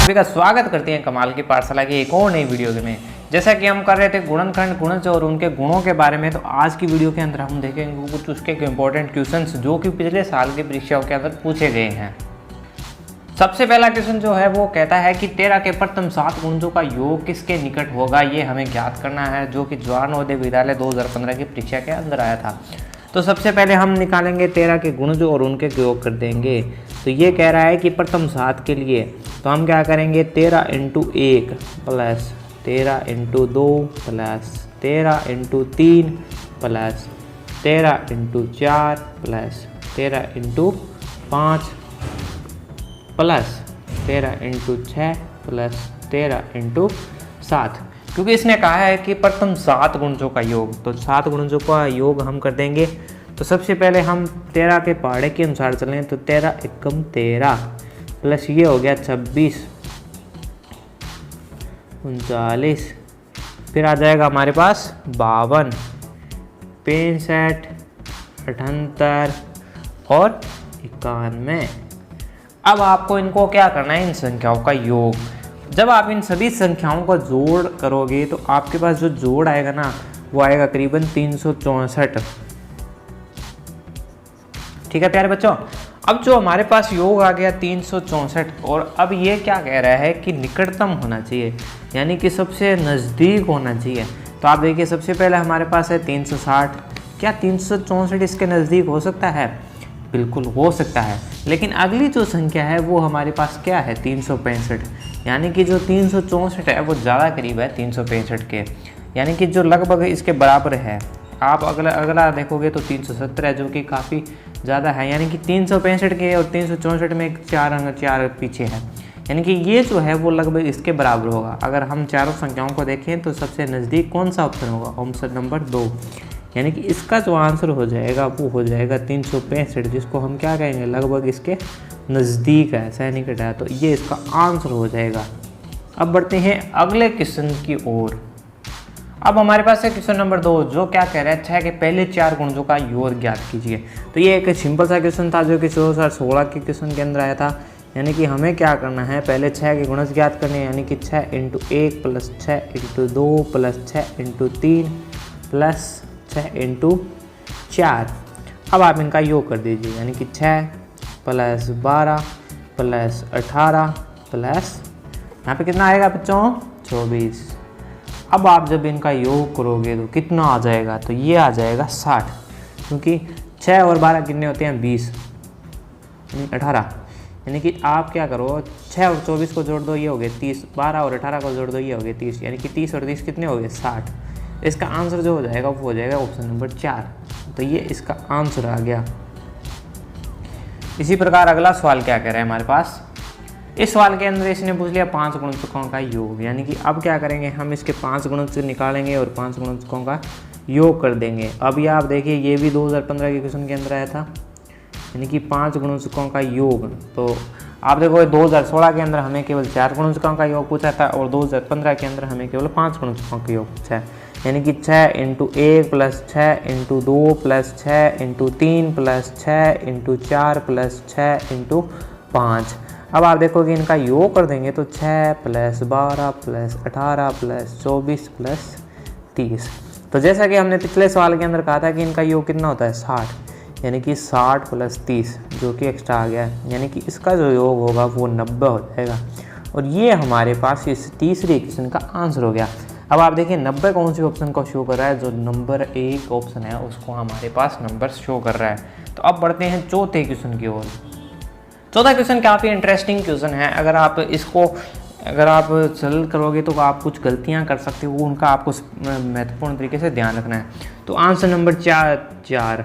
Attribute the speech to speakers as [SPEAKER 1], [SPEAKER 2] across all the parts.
[SPEAKER 1] सभी का स्वागत करते हैं कमाल की पाठशाला की एक और नई वीडियो में। जैसा कि हम कर रहे थे गुणनखंड गुणज और उनके गुणों के बारे में, तो आज की वीडियो के अंदर हम देखेंगे कुछ उसके इंपॉर्टेंट क्वेश्चंस जो कि पिछले साल की परीक्षाओं के अंदर पूछे गए हैं। सबसे पहला क्वेश्चन जो है वो कहता है कि 13 के प्रथम 7 गुणजों का योग किसके निकट होगा, ये हमें ज्ञात करना है, जो कि जवाहर नवोदय विद्यालय 2015 की परीक्षा के अंदर आया था। तो सबसे पहले हम निकालेंगे 13 के गुणज और उनके योग कर देंगे। तो ये कह रहा है कि प्रथम 7 के लिए तो हम क्या करेंगे, 13 × 1 plus 13 × 2 plus 13 × 3 plus 13 × 4 plus 13 × 5 plus 13 × 6 plus 13 × 7, क्योंकि इसने कहा है कि प्रथम 7 गुणजों का योग। तो 7 गुणजों का योग हम कर देंगे। तो सबसे पहले हम 13 के पहाड़े के अनुसार चलें तो 13 एकम 13 प्लस ये हो गया 26 39, फिर आ जाएगा हमारे पास 52 65 78 और 91। अब आपको इनको क्या करना है, इन संख्याओं का योग। जब आप इन सभी संख्याओं का जोड़ करोगे तो आपके पास जो जोड़ आएगा ना वो आएगा करीबन 364। ठीक है प्यारे बच्चों, अब जो हमारे पास योग आ गया 364, और अब ये क्या कह रहा है कि निकटतम होना चाहिए, यानी कि सबसे नज़दीक होना चाहिए। तो आप देखिए सबसे पहले हमारे पास है 360। क्या 364 इसके नज़दीक हो सकता है? बिल्कुल हो सकता है। लेकिन अगली जो संख्या है वो हमारे पास क्या है, 365, यानी कि जो 364 है वो ज़्यादा करीब है 365 के, यानी कि जो लगभग इसके बराबर है। आप अगला देखोगे तो 370 है, जो कि काफ़ी ज़्यादा है, यानी कि 365 के और 364 में 4 पीछे है, यानी कि ये जो है वो लगभग इसके बराबर होगा। अगर हम चारों संख्याओं को देखें तो सबसे नज़दीक कौन सा ऑप्शन होगा, ऑप्शन नंबर 2, यानी कि इसका जो आंसर हो जाएगा वो हो जाएगा 365, जिसको हम क्या कहेंगे, लगभग इसके नज़दीक है, सैनिकट है, तो ये इसका आंसर हो जाएगा। अब बढ़ते हैं अगले क्वेश्चन की ओर। अब हमारे पास है क्वेश्चन नंबर 2, जो क्या कह रहा है 6 के पहले 4 गुणजों का योग ज्ञात कीजिए। तो ये एक सिंपल सा क्वेश्चन था जो कि 2016 के क्वेश्चन के अंदर आया था। यानी कि हमें क्या करना है, पहले 6 के गुणज ज्ञात करने हैं, यानी कि 6 × 1 प्लस 6 × 2 प्लस 6 × 3 प्लस 6 × 4। अब आप इनका योग कर दीजिए, यानी कि 6 प्लस 12 प्लस 18 प्लस यहाँ पे कितना आएगा बच्चों, 24। अब आप जब इनका योग करोगे तो कितना आ जाएगा, तो ये आ जाएगा 60, क्योंकि 6 और 12 कितने होते हैं, 20 यानी 18। यानी कि आप क्या करो, 6 और 24 को जोड़ दो, ये हो गए 30, 12 और 18 को जोड़ दो, ये हो गए 30, यानी कि 30 और 30 कितने हो गए, 60। इसका आंसर जो हो जाएगा वो हो जाएगा ऑप्शन नंबर 4। तो ये इसका आंसर आ गया। इसी प्रकार अगला सवाल क्या कह रहा है हमारे पास, इस सवाल के अंदर इसने पूछ लिया 5 गुणजों का योग, यानी कि अब क्या करेंगे, हम इसके 5 गुणज निकालेंगे और 5 गुणजों का योग कर देंगे। अब ये आप देखिए ये भी 2015 के क्वेश्चन के अंदर आया था, यानी कि 5 गुणजों का योग। तो आप देखो 2016 के अंदर हमें केवल 4 गुणजों का योग पूछा था और 2015 के अंदर हमें केवल 5 गुणजों का योग पूछा है, यानी कि 6 × 1 प्लस 6 × 2 प्लस 6 × 3 प्लस 6 × 4 प्लस 6 × 5। अब आप देखोगे इनका योग कर देंगे तो 6 प्लस 12 प्लस 18 प्लस 24 प्लस 30। तो जैसा कि हमने पिछले सवाल के अंदर कहा था कि इनका योग कितना होता है, 60, यानी कि 60 प्लस 30 जो कि एक्स्ट्रा आ गया है, यानी कि इसका जो योग होगा वो 90 हो जाएगा। और ये हमारे पास इस तीसरे क्वेश्चन का आंसर हो गया। अब आप देखिए 90 कौन सी ऑप्शन को शो कर रहा है, जो नंबर 1 ऑप्शन है उसको हमारे पास नंबर शो कर रहा है। तो अब बढ़ते हैं चौथे क्वेश्चन की ओर। चौथा क्वेश्चन काफ़ी इंटरेस्टिंग क्वेश्चन है। अगर आप सरल करोगे तो आप कुछ गलतियां कर सकते हो, उनका आपको महत्वपूर्ण तरीके से ध्यान रखना है। तो आंसर नंबर 4।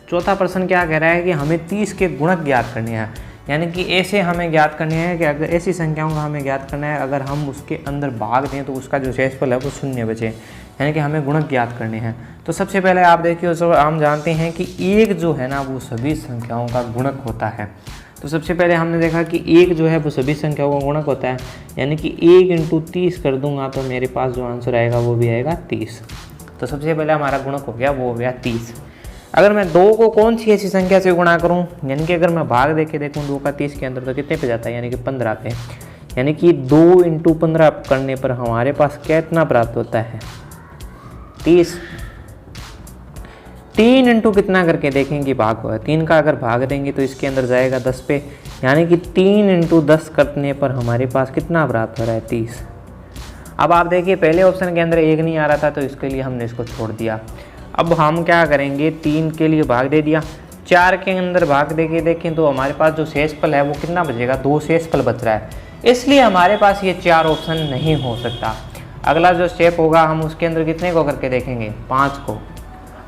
[SPEAKER 1] चौथा प्रश्न क्या कह रहा है कि हमें 30 के गुणक ज्ञात करने हैं, यानी कि ऐसे हमें ज्ञात करने हैं कि अगर ऐसी संख्याओं का हमें ज्ञात करना है, अगर हम उसके अंदर भाग दें तो उसका जो शेषफल है वो 0 बचे, यानी कि हमें गुणक ज्ञात करने हैं। तो सबसे पहले आप देखिए, हम जानते हैं कि 1 जो है ना वो सभी संख्याओं का गुणक होता है। तो सबसे पहले हमने देखा कि 1 जो है वो सभी संख्याओं का गुणक होता है, यानी कि 1 × 30 कर दूंगा तो मेरे पास जो आंसर आएगा वो भी आएगा 30। तो सबसे पहले हमारा गुणक हो गया, वो हो गया 30। अगर मैं 2 को कौन सी ऐसी संख्या से गुणा करूं, यानी कि अगर मैं भाग देके देखूं 2 का 30 के अंदर तो कितने पे जाता है, यानी कि 15 पे। यानी कि 2 × 15 करने पर हमारे पास कितना प्राप्त होता है 30। 3 इंटू कितना करके देखेंगे भाग होगा, 3 का अगर भाग देंगे तो इसके अंदर जाएगा 10 पे, यानी कि 3 × 10 करने पर हमारे पास कितना प्राप्त हो रहा है 30। अब आप देखिए पहले ऑप्शन के अंदर 1 नहीं आ रहा था तो इसके लिए हमने इसको छोड़ दिया। अब हम क्या करेंगे 3 के लिए भाग दे दिया, 4 के अंदर भाग दे के देखें तो हमारे पास जो शेषफल है वो कितना बचेगा 2 शेषफल बच रहा है, इसलिए हमारे पास ये 4 ऑप्शन नहीं हो सकता। अगला जो स्टेप होगा हम उसके अंदर कितने को करके देखेंगे 5 को।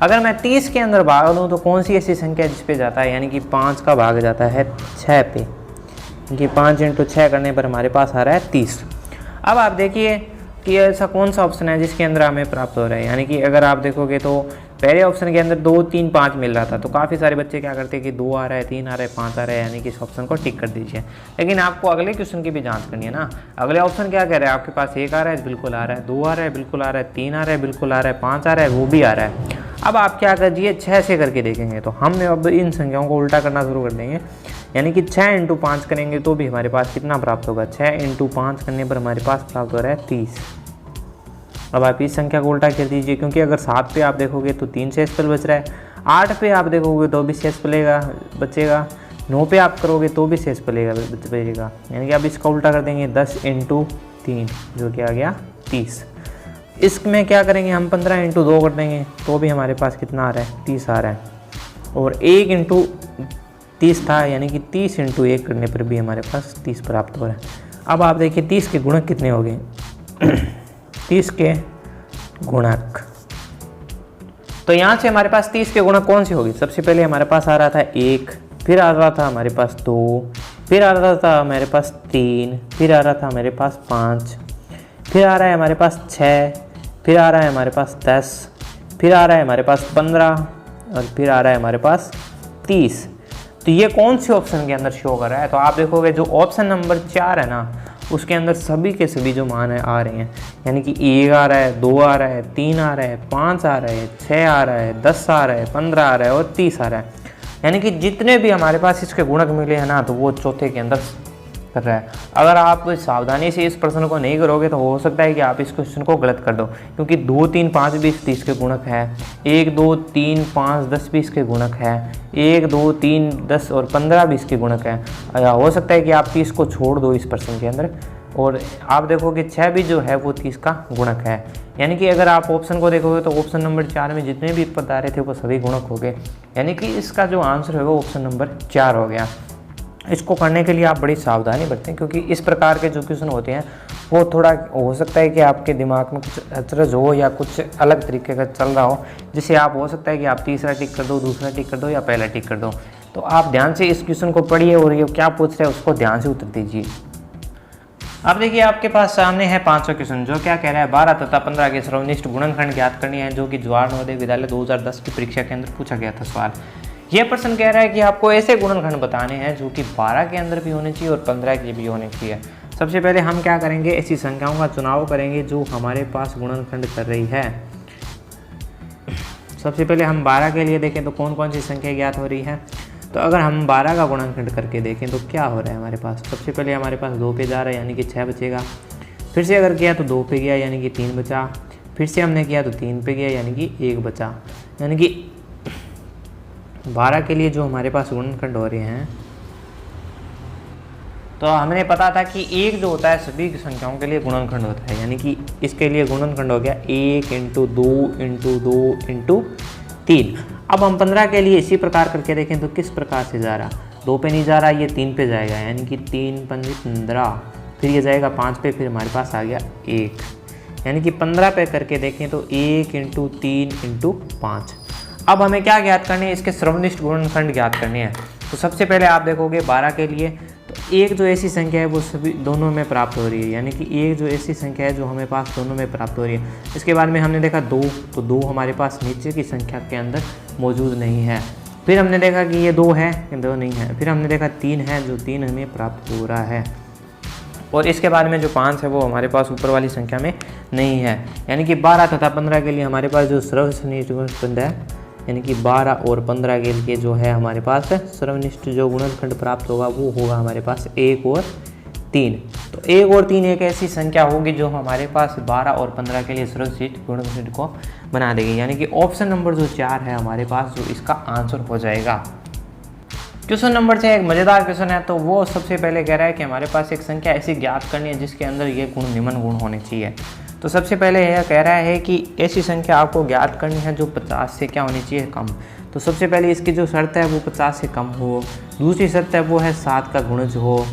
[SPEAKER 1] अगर मैं 30 के अंदर भाग दूँ तो कौन सी ऐसी संख्या जिस पे जाता है, यानी कि 5 का भाग जाता है 6 पे, क्योंकि 5 × 6 करने पर हमारे पास आ रहा है 30। अब आप देखिए कि ऐसा कौन सा ऑप्शन है जिसके अंदर हमें प्राप्त हो रहा है, यानी कि अगर आप देखोगे तो पहले ऑप्शन के अंदर 2, 3, 5 मिल रहा था तो काफ़ी सारे बच्चे क्या करते हैं कि 2 आ रहा है, 3 आ रहा है, 5 आ रहा है, यानी कि इस ऑप्शन को टिक कर दीजिए। लेकिन आपको अगले क्वेश्चन की भी जांच करनी है ना, अगले ऑप्शन क्या कह रहा है, आपके पास 1 आ रहा है बिल्कुल आ रहा है, 2 आ रहा है बिल्कुल आ रहा है, 3 आ रहा है बिल्कुल आ रहा है, 5 आ रहा है वो भी आ रहा है। अब आप क्या करिए 6 से करके देखेंगे, तो हमने अब इन संख्याओं को उल्टा करना शुरू कर देंगे, यानी कि 6 × 5 करेंगे तो भी हमारे पास कितना प्राप्त होगा, 6 × 5 करने पर हमारे पास प्राप्त हो रहा है 30। अब आप इस संख्या को उल्टा कर दीजिए, क्योंकि अगर 7 पे आप देखोगे तो 3 शेषफल बच रहा है, 8 पे आप देखोगे तो भी शेषफल बचेगा, 9 पे आप करोगे तो भी शेषफल बचेगा, यानी कि अब इसका उल्टा कर देंगे 10 × 3 जो कि आ गया 30। इसमें क्या करेंगे हम 15 × 2 कर देंगे तो भी हमारे पास कितना आ रहा है 30 आ रहा है, और 1 × 30 था, यानी कि 30 × 1 करने पर भी हमारे पास 30 प्राप्त हो रहा है। अब आप देखिए 30 के गुणक कितने हो गए 30 के गुणक, तो यहाँ से हमारे पास 30 के गुणक कौन सी होगी, सबसे पहले हमारे पास आ रहा था 1, फिर आ रहा था हमारे पास 2, फिर आ रहा था हमारे पास 3, फिर आ रहा था हमारे पास 5, फिर आ रहा है हमारे पास 6, फिर आ रहा है हमारे पास 10, फिर आ रहा है हमारे पास 15 और फिर आ रहा है हमारे पास 30। तो ये कौन सी ऑप्शन के अंदर शो कर रहा है, तो आप देखोगे जो ऑप्शन नंबर 4 है ना उसके अंदर सभी के सभी जो मान है आ रहे हैं, यानी कि 1 आ रहा है, 2 आ रहा है, 3 आ रहा है, 5 आ रहा है, 6 आ रहा है, 10 आ रहा है, 15 आ रहा है और 30 आ रहा है, यानी कि जितने भी हमारे पास इसके गुणक मिले हैं ना तो वो चौथे के अंदर कर रहा है। अगर आप सावधानी से इस प्रश्न को नहीं करोगे तो हो सकता है कि आप इस क्वेश्चन को गलत कर दो, क्योंकि 2, 3, 5, 20, 30 के गुणक है, 1, 2, 3, 5, 10, 20 के गुणक है, 1, 2, 3, 10 और 15, 20 के गुणक है, या हो सकता है कि आप 30 को छोड़ दो इस प्रश्न के अंदर, और आप देखोगे 6 भी जो है वो 30 का गुणक है, यानी कि अगर आप ऑप्शन को देखोगे तो ऑप्शन नंबर 4 में जितने भी पद आ रहे थे वो सभी गुणक हो गए, यानी कि इसका जो आंसर है वो ऑप्शन नंबर 4 हो गया। इसको करने के लिए आप बड़ी सावधानी बरतें, क्योंकि इस प्रकार के जो क्वेश्चन होते हैं वो थोड़ा हो सकता है कि आपके दिमाग में कुछ अचरज हो या कुछ अलग तरीके का चल रहा हो, जिससे आप हो सकता है कि आप तीसरा टिक कर दो, दूसरा टिक कर दो या पहला टिक कर दो। तो आप ध्यान से इस क्वेश्चन को पढ़िए और ये क्या पूछ रहे हैं उसको ध्यान से उत्तर दीजिए। अब देखिए आपके पास सामने है 500 क्वेश्चन, जो क्या कह रहा है 12 तथा 15 के सर्वनिष्ठ गुणनखंड ज्ञात करनी है, जो कि जवाहर नवोदय विद्यालय 2010 की परीक्षा के अंदर पूछा गया था सवाल। यह प्रश्न कह रहा है कि आपको ऐसे गुणनखंड बताने हैं जो कि 12 के अंदर भी होने चाहिए और 15 के भी होने चाहिए। सबसे पहले हम क्या करेंगे, ऐसी संख्याओं का चुनाव करेंगे जो हमारे पास गुणनखंड कर रही है। सबसे पहले हम 12 के लिए देखें तो कौन कौन सी संख्या ज्ञात हो रही है, तो अगर हम 12 का गुणनखंड करके देखें तो क्या हो रहा है हमारे पास, सबसे पहले हमारे पास 2 पे जा रहा है यानी कि 6 बचेगा, फिर से अगर किया तो 2 पे गया यानी कि 3 बचा, फिर से हमने किया तो 3 पे गया यानी कि 1 बचा, यानी कि 12 के लिए जो हमारे पास गुणनखंड हो रहे हैं, तो हमने पता था कि 1 जो होता है सभी संख्याओं के लिए गुणनखंड होता है, यानी कि इसके लिए गुणनखंड हो गया 1 × 2 × 2 × 3। अब हम 15 के लिए इसी प्रकार करके देखें तो किस प्रकार से जा रहा, 2 पे नहीं जा रहा, ये 3 पे जाएगा यानी कि 3 × 5 = 15, फिर ये जाएगा 5 पे, फिर हमारे पास आ गया 1, यानी कि 15 पे करके देखें तो 1 × 3 × 5। अब हमें क्या ज्ञात करनी है, इसके सर्वनिष्ठ गुणनखंड ज्ञात करने हैं। तो सबसे पहले आप देखोगे 12 के लिए तो 1 जो ऐसी संख्या है वो सभी दोनों में प्राप्त हो रही है, यानी कि 1 जो ऐसी संख्या है जो हमें पास दोनों में प्राप्त हो रही है। इसके बाद में हमने देखा 2, तो 2 हमारे पास नीचे की संख्या के अंदर मौजूद नहीं है। फिर हमने देखा कि ये 2 है, 2 नहीं है। फिर हमने देखा 3 है, जो 3 हमें प्राप्त हो रहा है। और इसके बाद में जो 5 है वो हमारे पास ऊपर वाली संख्या में नहीं है, यानी कि 12 तथा 15 के लिए हमारे पास जो सर्वनिष्ठ गुणनखंड है, यानी कि 12 और 15 के लिए जो है हमारे पास सर्वनिष्ठ जो गुणनखंड प्राप्त होगा वो होगा हमारे पास 1 और 3। तो 1 और 3 एक ऐसी संख्या होगी जो हमारे पास 12 और 15 के लिए सुरक्षित गुणनखंड को बना देगी, यानी कि ऑप्शन नंबर जो 4 है हमारे पास जो इसका आंसर हो जाएगा। क्वेश्चन नंबर 6 एक मज़ेदार क्वेश्चन है। तो वो सबसे पहले कह रहा है कि हमारे पास एक संख्या ऐसी ज्ञात करनी है जिसके अंदर ये गुण निम्न गुण होने चाहिए। तो सबसे पहले यह कह रहा है कि ऐसी संख्या आपको ज्ञात करनी है जो 50 से क्या होनी चाहिए, कम। तो सबसे पहले इसकी जो शर्त है वो 50 से कम हो। दूसरी शर्त है वो है 7 का गुणज हो।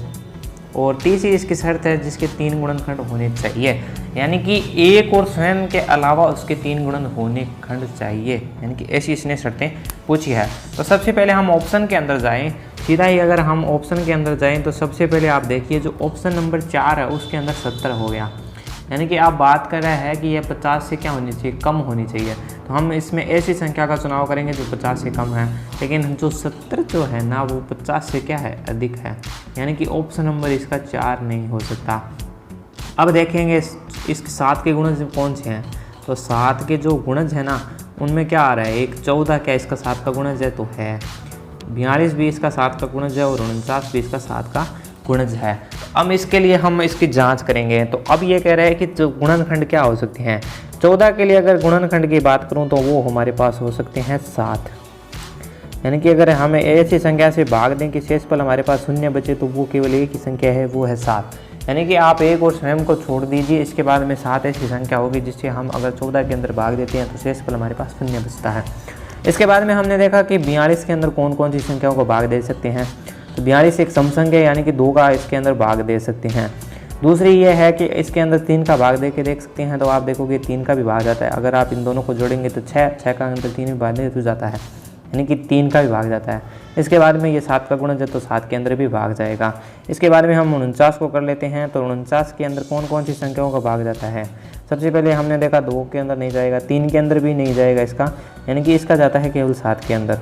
[SPEAKER 1] और तीसरी इसकी शर्त है जिसके 3 गुणनखंड होने चाहिए, यानी कि एक और स्वयं के अलावा उसके 3 गुणन होने खंड चाहिए, यानी कि ऐसी इसने शर्तें पूछी है। तो सबसे पहले हम ऑप्शन के अंदर जाएं, सीधा ही अगर हम ऑप्शन के अंदर जाएं तो सबसे पहले आप देखिए जो ऑप्शन नंबर 4 है उसके अंदर 70 हो गया, यानी कि आप बात कर रहे हैं कि यह 50 से क्या होनी चाहिए, कम होनी चाहिए। तो हम इसमें ऐसी संख्या का चुनाव करेंगे जो 50 से कम है, लेकिन जो 70 जो है ना वो 50 से क्या है, अधिक है, यानी कि ऑप्शन नंबर इसका 4 नहीं हो सकता। अब देखेंगे इसके 7 के गुणज कौन से हैं। तो 7 के जो गुणज है ना उनमें क्या आ रहा है, एक 14 क्या इसका 7 का गुणज है, तो है 42 भी इसका 7 का गुणज है और 49 भी इसका 7 का गुणज है। अब इसके लिए हम इसकी जांच करेंगे। तो अब ये कह रहे हैं कि जो गुणनखंड क्या हो सकते हैं। 14 के लिए अगर गुणनखंड की बात करूं तो वो हमारे पास हो सकते हैं 7, यानी कि अगर हमें ऐसी संख्या से भाग दें कि शेषफल हमारे पास 0 बचे तो वो केवल एक ही संख्या है, वो है 7। यानी कि आप एक और स्वयं को छोड़ दीजिए, इसके बाद में 7 ऐसी संख्या होगी जिससे हम अगर 14 के अंदर भाग देते हैं तो शेषफल हमारे पास 0 बचता है। इसके बाद में हमने देखा कि 42 के अंदर कौन कौन सी संख्याओं को भाग दे सकते हैं। तो 42 एक समसंख्या है, यानी कि 2 का इसके अंदर भाग दे सकते हैं। दूसरी ये है कि इसके अंदर 3 का भाग दे के देख सकते हैं, तो आप देखोगे 3 का भी भाग जाता है। अगर आप इन दोनों को जोड़ेंगे तो 6 का अंदर 3 भी भाग दे तो जाता है, यानी कि 3 का भी भाग जाता है। इसके बाद में ये 7 का गुणज है तो 7 के अंदर भी भाग जाएगा। इसके बाद में हम 49 को कर लेते हैं। तो 49 के अंदर कौन कौन सी संख्याओं का भाग जाता है। सबसे पहले हमने देखा 2 के अंदर नहीं जाएगा, 3 के अंदर भी नहीं जाएगा इसका, यानी कि इसका जाता है केवल 7 के अंदर।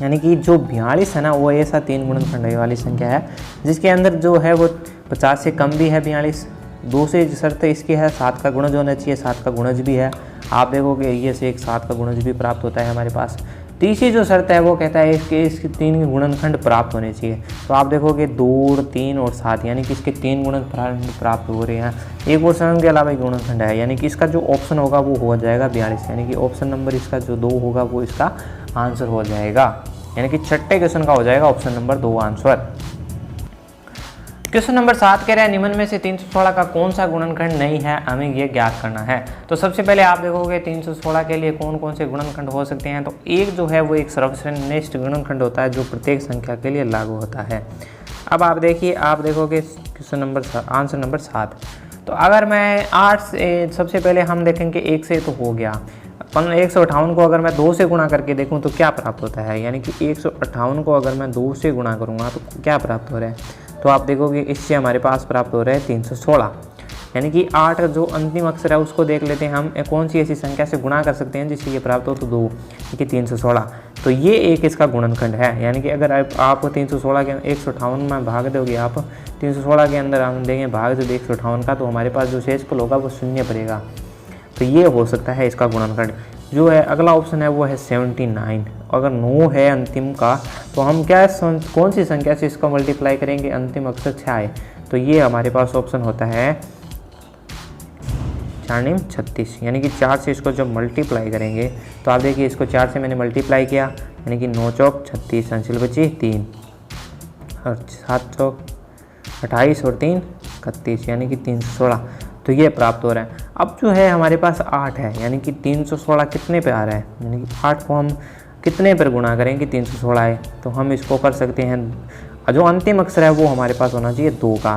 [SPEAKER 1] यानी कि जो 42 है ना वो ऐसा 3 गुणनखंड वाली संख्या है जिसके अंदर जो है वो 50 से कम भी है 42। दूसरी शर्त इसकी है 7 का गुणज होना चाहिए, 7 का गुणज भी है। आप देखोगे ये से एक 7 का गुणज भी प्राप्त होता है हमारे पास। तीसरी जो शर्त है वो कहता है इसके 3 गुणनखंड प्राप्त होने चाहिए। तो आप देखोगे 2, 3 और 7, यानी कि इसके 3 गुणनखंड प्राप्त हो रहे हैं। एक और स्वयं के अलावा एक गुणनखंड है, यानी कि इसका जो ऑप्शन होगा वो हो जाएगा 42, यानी कि ऑप्शन नंबर इसका जो 2 होगा वो इसका आंसर हो जाएगा, यानी कि छठे क्वेश्चन का हो जाएगा option number 2 answer. Question number 7 कह रहा है निम्न में से 316 का कौन सा गुणनखंड नहीं है, हमें ये ज्ञात करना है। तो सबसे पहले आप देखोगे 316 के लिए कौन कौन से गुणनखंड हो सकते हैं। तो एक जो है वो एक सर्वश्रेष्ठ गुणनखंड होता है जो प्रत्येक संख्या के लिए लागू होता है। अब आप देखिए, आप देखोगे क्वेश्चन नंबर आंसर नंबर 7। तो अगर मैं 8 से सबसे पहले हम देखेंगे 1 से तो हो गया 158 को अगर मैं 2 से गुणा करके देखूं तो क्या प्राप्त होता है, यानी कि 158 को अगर मैं 2 से गुणा करूंगा तो क्या प्राप्त हो रहा है। तो आप देखोगे इससे हमारे पास प्राप्त हो रहा है 316, यानी कि 8 जो अंतिम अक्षर है उसको देख लेते हैं हम, कौन सी ऐसी संख्या से गुणा कर सकते हैं जिससे ये प्राप्त हो, तो 2, यानी कि 316। तो ये एक इसका गुणनखंड है, यानी कि अगर आप 316 के 158 में भाग दोगे, आप 316 के अंदर हम देंगे भाग जो 158 का, तो हमारे पास जो शेषफल होगा वो 0 पड़ेगा। तो ये हो सकता है इसका गुणनखंड। जो है अगला ऑप्शन है वो है 79। अगर 9 है अंतिम का तो हम क्या कौन सी संख्या से इसको मल्टीप्लाई करेंगे, अंतिम अक्षर 6 है, तो ये हमारे पास ऑप्शन होता है 4 36, यानी कि 4 से इसको जब मल्टीप्लाई करेंगे तो आप देखिए इसको 4 से मैंने मल्टीप्लाई किया, यानी कि 9 चौक 36, अंचल बची 3 और 7 चौक 28 और 3 31, यानी कि 316। तो ये प्राप्त हो रहा है। अब जो है हमारे पास 8 है, यानी कि 316 कितने पे आ रहा है, यानी कि 8 को हम कितने पर गुणा करेंगे, 316 है, तो हम इसको कर सकते हैं। जो अंतिम अक्षर है वो हमारे पास होना चाहिए 2 का।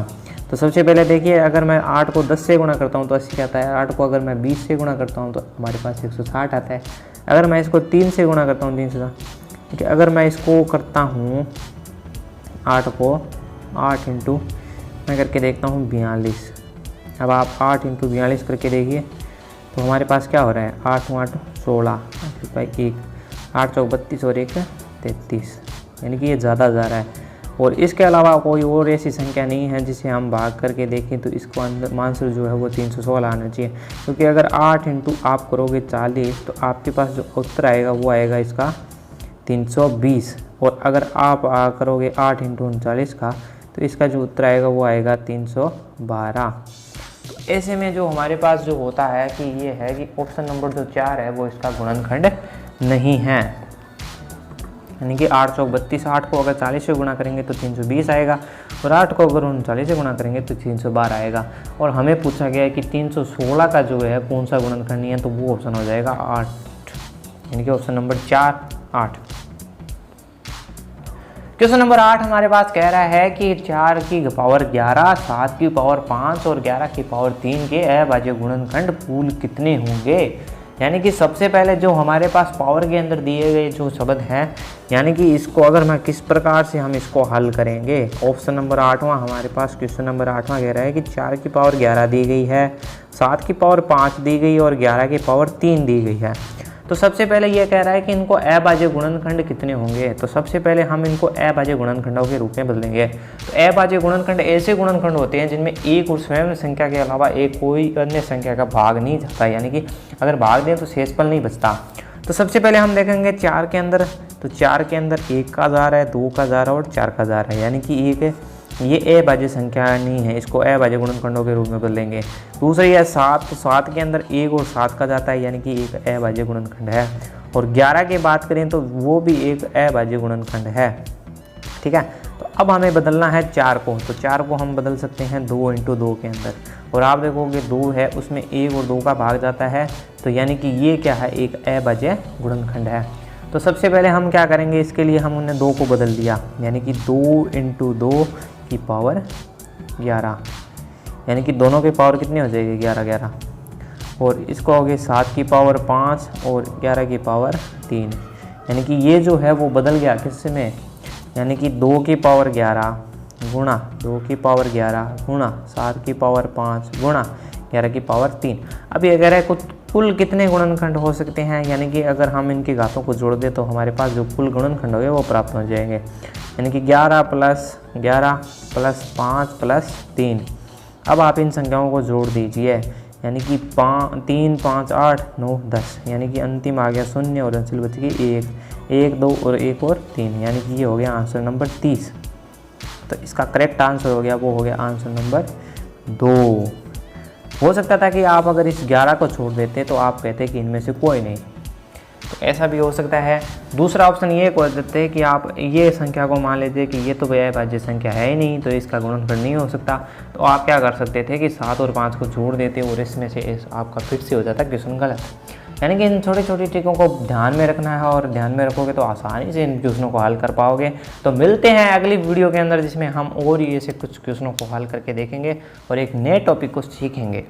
[SPEAKER 1] तो सबसे पहले देखिए अगर मैं 8 को 10 से गुणा करता हूँ तो 80 आता है। 8 को अगर मैं 20 से गुणा करता हूँ तो हमारे पास 160 आता है। अगर मैं इसको 3 से गुणा करता हूँ 360, ठीक है। अगर मैं इसको करता हूँ 8 को 8 इंटू मैं करके देखता हूँ 42। अब आप 8 इंटू 42 करके देखिए तो हमारे पास क्या हो रहा है, 8 8 16 1 8 चौक 32 और 1 33, यानी कि ये ज़्यादा जा रहा है। और इसके अलावा कोई और ऐसी संख्या नहीं है जिसे हम भाग करके देखें तो इसको अंदर आंसर जो है वो 316 आना चाहिए, क्योंकि अगर 8 इंटू आप करोगे 40 तो आपके पास जो उत्तर आएगा वो आएगा इसका 320। और अगर आप करोगे 8 इंटू 39 का तो इसका जो उत्तर आएगा वो आएगा 312। तो ऐसे में जो हमारे पास जो होता है कि ये है कि ऑप्शन नंबर जो 4 है वो इसका गुणनखंड नहीं है। यानी कि 8 चौक 32, 8 को अगर 40 से गुणा करेंगे तो 320 आएगा और 8 को अगर 39 से गुणा करेंगे तो 312 आएगा। और हमें पूछा गया है कि 316 का जो है कौन सा गुणनखंड नहीं है, तो वो ऑप्शन हो जाएगा 8, यानी कि ऑप्शन नंबर 4 8। क्वेश्चन नंबर 8 हमारे पास कह रहा है कि 4 की पावर 11, 7 की पावर 5 और 11 की पावर 3 के अभाज्य गुणनखंड कुल कितने होंगे। यानी कि सबसे पहले जो हमारे पास पावर के अंदर दिए गए जो शब्द हैं, यानी कि इसको अगर मैं किस प्रकार से हम इसको हल करेंगे। ऑप्शन नंबर 8वां हमारे पास क्वेश्चन नंबर 8वां कह रहा है कि 4 की पावर 11 दी गई है, 7 की पावर 5 दी गई और 11 की पावर 3 दी गई है। तो सबसे पहले ये कह रहा है कि इनको अभाज्य गुणनखंड कितने होंगे। तो सबसे पहले हम इनको अभाज्य गुणनखंडों के रूप में बदलेंगे। तो अभाज्य गुणनखंड ऐसे गुणनखंड होते हैं जिनमें एक और स्वयं संख्या के अलावा एक कोई अन्य संख्या का भाग नहीं जाता, यानी कि अगर भाग दें तो शेषफल नहीं बचता। तो सबसे पहले हम देखेंगे 4 के अंदर, तो 4 के अंदर 1 का हज़ार है, 2 का हज़ार है और 4 का हज़ार है, यानी कि एक ये अभाज्य संख्या नहीं है, इसको अभाज्य गुणनखंडों के रूप में बदलेंगे। दूसरी है 7, तो 7 के अंदर 1 और 7 का जाता है, यानी कि एक अभाज्य गुणनखंड है। और 11 की बात करें तो वो भी एक अभाज्य गुणनखंड है। ठीक है, तो अब हमें बदलना है 4 को, तो 4 को हम बदल सकते हैं 2 × 2 के अंदर। और आप देखोगे 2 है उसमें 1 और 2 का भाग जाता है, तो यानी कि ये क्या है, एक अभाज्य गुणनखंड है। तो सबसे पहले हम क्या करेंगे, इसके लिए हम उन्हें 2 को बदल दिया, यानी कि 2 × 2 की पावर 11, यानी कि दोनों की पावर कितनी हो जाएगी 11 11। और इसको हो गई 7 की पावर 5 और 11 की पावर 3, यानी कि ये जो है वो बदल गया किस में, यानी कि 2 की पावर 11 गुणा 2 की पावर 11 गुणा 7 की पावर 5 गुणा 11 की पावर 3। अब ये कह रहा है कुल कितने गुणनखंड हो सकते हैं, यानी कि अगर हम इनकी घातों को जोड़ दें तो हमारे पास जो कुल गुणनखंड होंगे वो प्राप्त हो जाएंगे, यानी कि 11 + 11 + 5 + 3। अब आप इन संख्याओं को जोड़ दीजिए, यानी कि 3 5 8 9 10, यानी कि अंतिम आ गया 0 और अंश बच गई 1 1 2 और 1 और 3, यानी कि ये हो गया आंसर नंबर 30। तो इसका करेक्ट आंसर हो गया, वो हो गया आंसर नंबर 2। हो सकता था कि आप अगर इस 11 को छोड़ देते तो आप कहते कि इनमें से कोई नहीं, तो ऐसा भी हो सकता है। दूसरा ऑप्शन ये कर देते हैं कि आप ये संख्या को मान लेते कि ये तो अभाज्य संख्या है ही नहीं, तो इसका गुणनखंड नहीं हो सकता। तो आप क्या कर सकते थे कि 7 और 5 को जोड़ देते और इसमें से आपका फिर से हो जाता क्वेश्चन गलत। यानी कि इन छोटी छोटी ट्रिकों को ध्यान में रखना है और ध्यान में रखोगे तो आसानी से इन क्वेश्चनों को हल कर पाओगे। तो मिलते हैं अगली वीडियो के अंदर, जिसमें हम और ये से कुछ क्वेश्चनों को हल करके देखेंगे और एक नए टॉपिक को सीखेंगे।